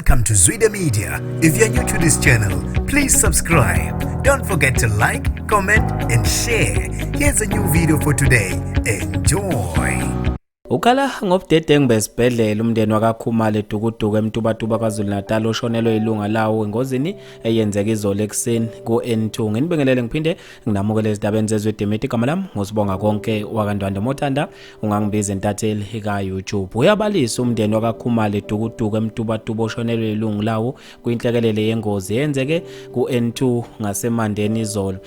Welcome to Zwida Media. If you're new to this channel, please subscribe. Don't forget to like, comment and share. Here's a new video for today. Enjoy. Ukala ngobudedengu besibhedlela umndeni wakaKhumalo edukuduku eMtubatuba KwaZulu-Natal oshonelwe ilunga lawo engozini eyenzeka izolo ekseni ku-N2. Nginibingelele ngiphinde nginamukele izindabeni zezwedimiti igama lami ngosibonga konke wakandwanda Mothanda ungangibiza entatheli ka-YouTube. Uyabalisa umndeni wakaKhumalo edukuduku eMtubatuba oshonelwe ilunga lawo kuyinhlekelele yengozi eyenzeke ku-N2 ngasemandeni izolo.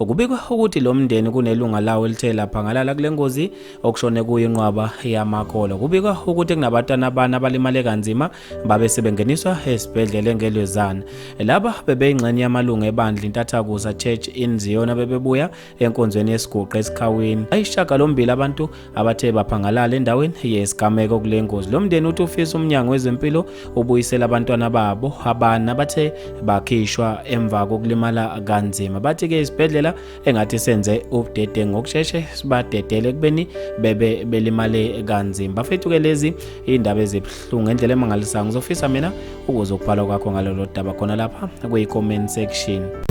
Ukubikwa ukuthi lo mndeni kunelunga lawo elithe lapha ngalala kule ngozi okushone kuyo inqwaba yamakhola. Kubikwa ukuthi kunabatana abana abalimale kanzima babe sebengeniswa esibhedlela eNgelwezana. Laba bebeyingxenye yamalungu ebandla Intathakusa Church in Zion bebebuya enkonzweni yesiguqu esikhawini. Ayishagalombili abantu abathe baphangalala endaweni yesigameko kule ngozi. Lo mndeni uthi ufisa umnyango wezempilo ubuyisela abantwana babo abana bathe bakhishwa emva kokulimala kanzima. Bathi ke isibhedlela engathi senze ubudedengu ngokusheshshe sibadedele kubeni belimale kanzima. Bafethu ke lezi indaba ezibhlungu ngendlela emangalisayo ngizofisa mina ukuzokubhala kwakho ngalolu daba khona lapha kwi-comment section.